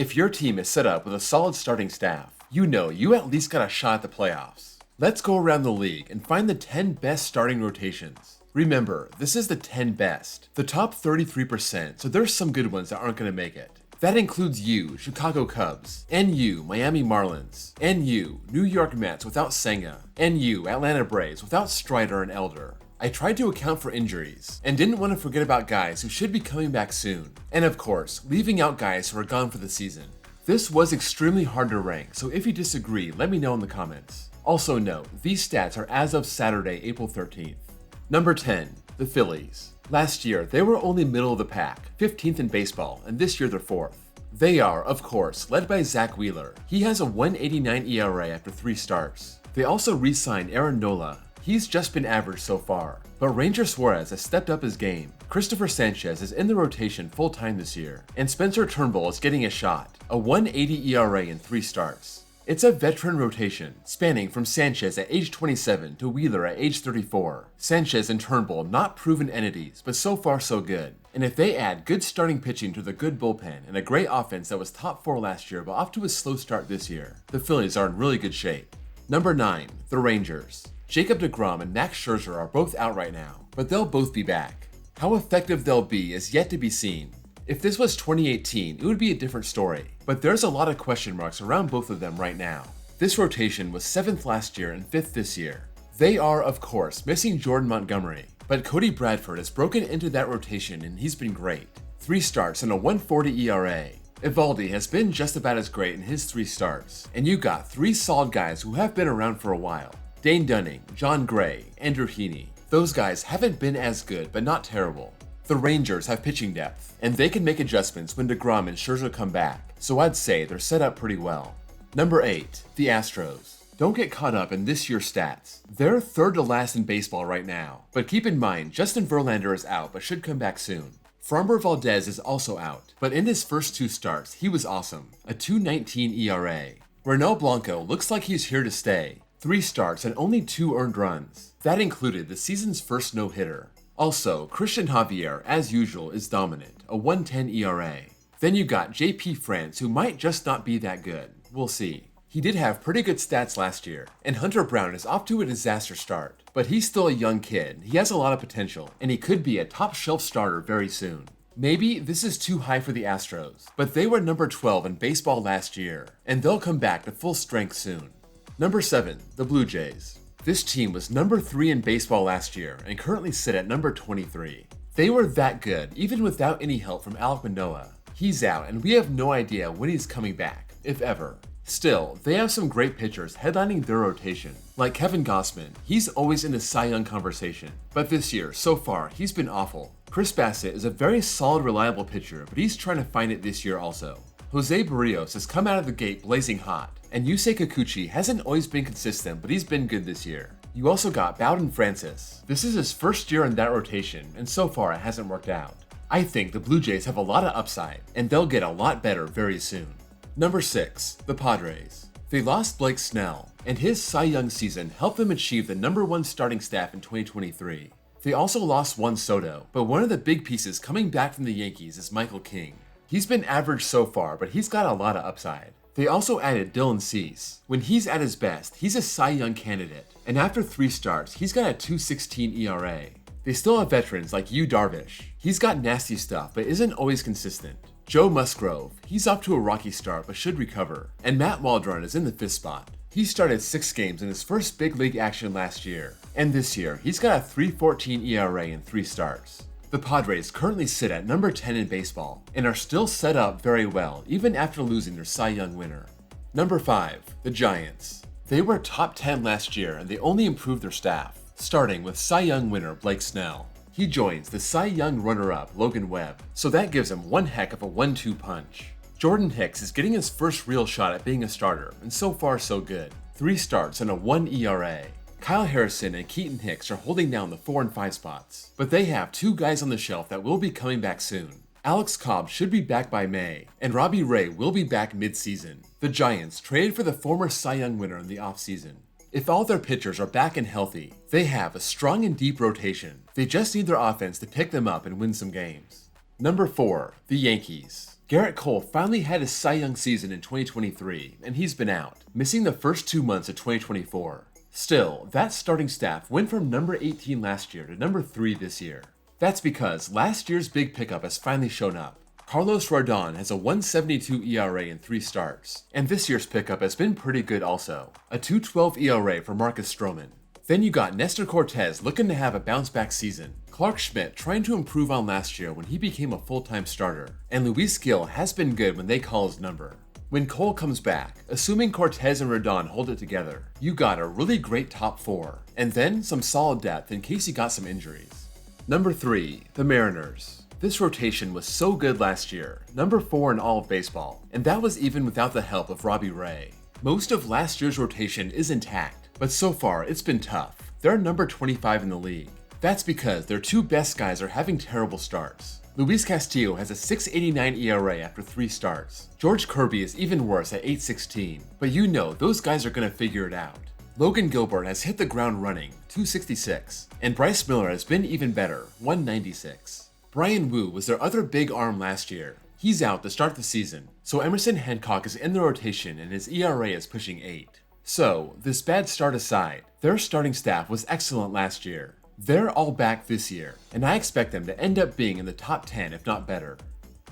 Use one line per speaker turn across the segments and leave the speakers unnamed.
If your team is set up with a solid starting staff, you know you at least got a shot at the playoffs. Let's go around the league and find the 10 best starting rotations. Remember, this is the 10 best, the top 33%, so there's some good ones that aren't going to make it. That includes you, Chicago Cubs, and you, Miami Marlins, and you, New York Mets without Senga, and you, Atlanta Braves without Strider and Elder. I tried to account for injuries, and didn't want to forget about guys who should be coming back soon, and of course, leaving out guys who are gone for the season. This was extremely hard to rank, so if you disagree, let me know in the comments. Also note, these stats are as of Saturday, April 13th. Number 10, the Phillies. Last year, they were only middle of the pack, 15th in baseball, and this year they're 4th. They are, of course, led by Zach Wheeler. He has a 1.89 ERA after 3 starts. They also re-signed Aaron Nola. He's just been average so far, but Ranger Suarez has stepped up his game. Christopher Sanchez is in the rotation full-time this year, and Spencer Turnbull is getting a shot, a 1.80 ERA in 3 starts. It's a veteran rotation, spanning from Sanchez at age 27 to Wheeler at age 34. Sanchez and Turnbull not proven entities, but so far so good. And if they add good starting pitching to the good bullpen and a great offense that was top 4 last year but off to a slow start this year, the Phillies are in really good shape. Number 9, the Rangers. Jacob deGrom and Max Scherzer are both out right now, but they'll both be back. How effective they'll be is yet to be seen. If this was 2018, it would be a different story, but there's a lot of question marks around both of them right now. This rotation was 7th last year and 5th this year. They are, of course, missing Jordan Montgomery, but Cody Bradford has broken into that rotation and he's been great. 3 starts and a 1.40 ERA. Evaldi has been just about as great in his 3 starts, and you got 3 solid guys who have been around for a while. Dane Dunning, John Gray, Andrew Heaney. Those guys haven't been as good, but not terrible. The Rangers have pitching depth, and they can make adjustments when deGrom and Scherzer come back, so I'd say they're set up pretty well. Number 8, the Astros. Don't get caught up in this year's stats. They're 3rd to last in baseball right now, but keep in mind Justin Verlander is out but should come back soon. Framber Valdez is also out, but in his first 2 starts, he was awesome, a 2.19 ERA. Ronel Blanco looks like he's here to stay. 3 starts and only 2 earned runs. That included the season's first no-hitter. Also, Christian Javier, as usual, is dominant, a 1.10 ERA. Then you got JP France, who might just not be that good. We'll see. He did have pretty good stats last year, and Hunter Brown is off to a disaster start. But he's still a young kid, he has a lot of potential, and he could be a top-shelf starter very soon. Maybe this is too high for the Astros, but they were number 12 in baseball last year, and they'll come back to full strength soon. Number 7, the Blue Jays. This team was number 3 in baseball last year and currently sit at number 23. They were that good even without any help from Alek Manoah. He's out and we have no idea when he's coming back, if ever. Still, they have some great pitchers headlining their rotation, like Kevin Gausman. He's always in the Cy Young conversation, but this year, so far, he's been awful. Chris Bassett is a very solid, reliable pitcher, but he's trying to find it this year also. Jose Barrios has come out of the gate blazing hot, and Yusei Kikuchi hasn't always been consistent, but he's been good this year. You also got Bowden Francis. This is his first year in that rotation, and so far it hasn't worked out. I think the Blue Jays have a lot of upside, and they'll get a lot better very soon. Number 6, the Padres. They lost Blake Snell, and his Cy Young season helped them achieve the number 1 starting staff in 2023. They also lost Juan Soto, but one of the big pieces coming back from the Yankees is Michael King. He's been average so far, but he's got a lot of upside. They also added Dylan Cease. When he's at his best, he's a Cy Young candidate, and after 3 starts, he's got a 2.16 ERA. They still have veterans like Yu Darvish. He's got nasty stuff, but isn't always consistent. Joe Musgrove, he's off to a rocky start but should recover, and Matt Waldron is in the 5th spot. He started 6 games in his first big league action last year, and this year, he's got a 3.14 ERA in 3 starts. The Padres currently sit at number 10 in baseball and are still set up very well even after losing their Cy Young winner. Number 5, the Giants. They were top 10 last year and they only improved their staff, starting with Cy Young winner Blake Snell. He joins the Cy Young runner-up Logan Webb, so that gives him one heck of a 1-2 punch. Jordan Hicks is getting his first real shot at being a starter, and so far so good. 3 starts and a 1 ERA. Kyle Harrison and Keaton Hicks are holding down the 4 and 5 spots, but they have 2 guys on the shelf that will be coming back soon. Alex Cobb should be back by May, and Robbie Ray will be back mid-season. The Giants traded for the former Cy Young winner in the offseason. If all their pitchers are back and healthy, they have a strong and deep rotation. They just need their offense to pick them up and win some games. Number 4, the Yankees. Garrett Cole finally had his Cy Young season in 2023, and he's been out, missing the first 2 months of 2024. Still, that starting staff went from number 18 last year to number 3 this year. That's because last year's big pickup has finally shown up. Carlos Rodon has a 1.72 ERA in 3 starts, and this year's pickup has been pretty good also, a 2.12 ERA for Marcus Stroman. Then you got Nestor Cortez looking to have a bounce-back season, Clark Schmidt trying to improve on last year when he became a full-time starter, and Luis Gil has been good when they call his number. When Cole comes back, assuming Cortez and Rodon hold it together, you got a really great top 4, and then some solid depth in case you got some injuries. Number 3, the Mariners. This rotation was so good last year, number 4 in all of baseball, and that was even without the help of Robbie Ray. Most of last year's rotation is intact, but so far it's been tough. They're number 25 in the league. That's because their 2 best guys are having terrible starts. Luis Castillo has a 6.89 ERA after 3 starts. George Kirby is even worse at 8.16, but you know those guys are gonna figure it out. Logan Gilbert has hit the ground running, 2.66, and Bryce Miller has been even better, 1.96. Brian Wu was their other big arm last year. He's out to start the season, so Emerson Hancock is in the rotation and his ERA is pushing 8. So, this bad start aside, their starting staff was excellent last year. They're all back this year, and I expect them to end up being in the top 10 if not better.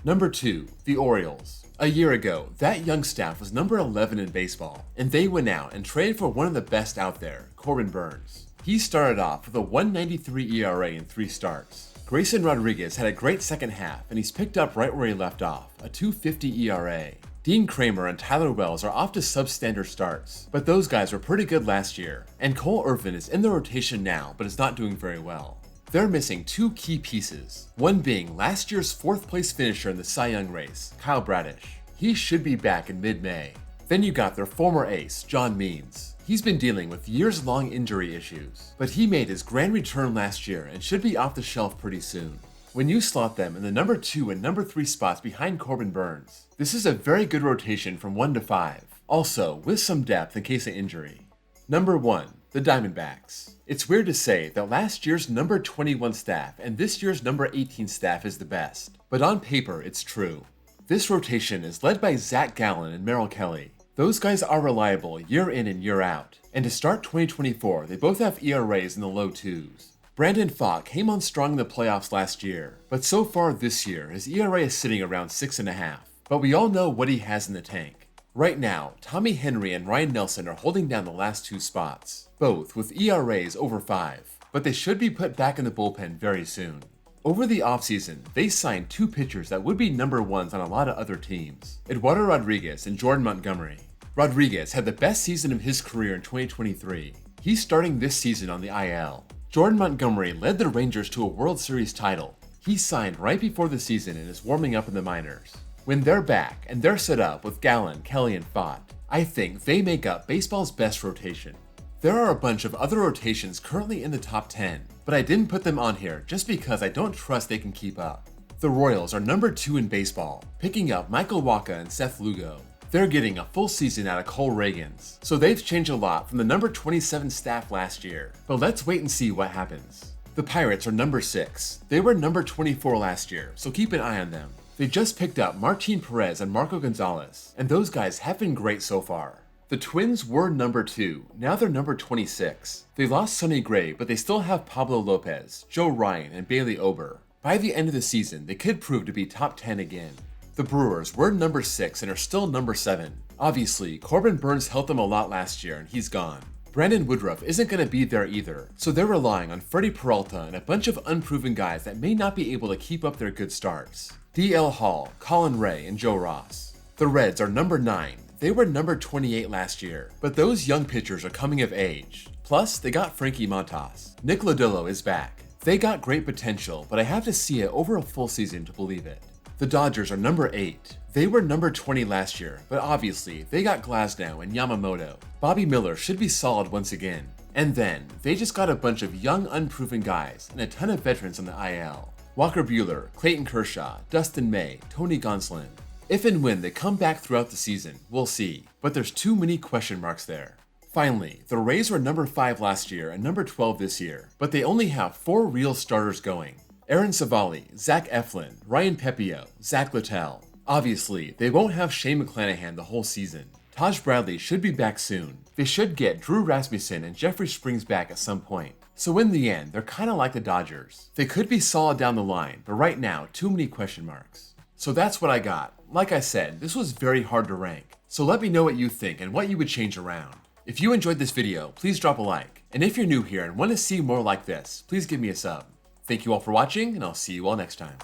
Number 2, the Orioles. A year ago, that young staff was number 11 in baseball, and they went out and traded for one of the best out there, Corbin Burns. He started off with a 1.93 ERA in 3 starts. Grayson Rodriguez had a great second half, and he's picked up right where he left off, a 2.50 ERA. Dean Kramer and Tyler Wells are off to substandard starts, but those guys were pretty good last year, and Cole Irvin is in the rotation now but is not doing very well. They're missing 2 key pieces, one being last year's 4th place finisher in the Cy Young race, Kyle Bradish. He should be back in mid-May. Then you got their former ace, John Means. He's been dealing with years-long injury issues, but he made his grand return last year and should be off the shelf pretty soon. When you slot them in the number 2 and number 3 spots behind Corbin Burns, this is a very good rotation from 1 to 5, also with some depth in case of injury. Number 1, the Diamondbacks. It's weird to say that last year's number 21 staff and this year's number 18 staff is the best, but on paper it's true. This rotation is led by Zach Gallen and Merrill Kelly. Those guys are reliable year in and year out, and to start 2024, they both have ERAs in the low 2s. Brandon Pfaadt came on strong in the playoffs last year, but so far this year, his ERA is sitting around 6.5. But we all know what he has in the tank. Right now, Tommy Henry and Ryan Nelson are holding down the last 2 spots, both with ERAs over 5, but they should be put back in the bullpen very soon. Over the offseason, they signed 2 pitchers that would be number 1s on a lot of other teams, Eduardo Rodriguez and Jordan Montgomery. Rodriguez had the best season of his career in 2023. He's starting this season on the IL. Jordan Montgomery led the Rangers to a World Series title. He signed right before the season and is warming up in the minors. When they're back and they're set up with Gallen, Kelly, and Pfaadt, I think they make up baseball's best rotation. There are a bunch of other rotations currently in the top 10, but I didn't put them on here just because I don't trust they can keep up. The Royals are number 2 in baseball, picking up Michael Wacha and Seth Lugo. They're getting a full season out of Cole Reagans, so they've changed a lot from the number 27 staff last year, but let's wait and see what happens. The Pirates are number 6. They were number 24 last year, so keep an eye on them. They just picked up Martin Perez and Marco Gonzalez, and those guys have been great so far. The Twins were number 2, now they're number 26. They lost Sonny Gray, but they still have Pablo Lopez, Joe Ryan, and Bailey Ober. By the end of the season, they could prove to be top 10 again. The Brewers were number 6 and are still number 7. Obviously, Corbin Burns helped them a lot last year and he's gone. Brandon Woodruff isn't going to be there either, so they're relying on Freddie Peralta and a bunch of unproven guys that may not be able to keep up their good starts. DL Hall, Colin Ray, and Joe Ross. The Reds are number 9. They were number 28 last year, but those young pitchers are coming of age. Plus, they got Frankie Montas. Nick Lodillo is back. They got great potential, but I have to see it over a full season to believe it. The Dodgers are number 8. They were number 20 last year, but obviously they got Glasnow and Yamamoto. Bobby Miller should be solid once again. And then, they just got a bunch of young unproven guys and a ton of veterans on the IL. Walker Buehler, Clayton Kershaw, Dustin May, Tony Gonsolin. If and when they come back throughout the season, we'll see, but there's too many question marks there. Finally, the Rays were number 5 last year and number 12 this year, but they only have 4 real starters going. Aaron Savali, Zach Eflin, Ryan Pepio, Zach Littell. Obviously, they won't have Shane McClanahan the whole season. Taj Bradley should be back soon. They should get Drew Rasmussen and Jeffrey Springs back at some point. So in the end, they're kinda like the Dodgers. They could be solid down the line, but right now, too many question marks. So that's what I got. Like I said, this was very hard to rank. So let me know what you think and what you would change around. If you enjoyed this video, please drop a like. And if you're new here and want to see more like this, please give me a sub. Thank you all for watching, and I'll see you all next time.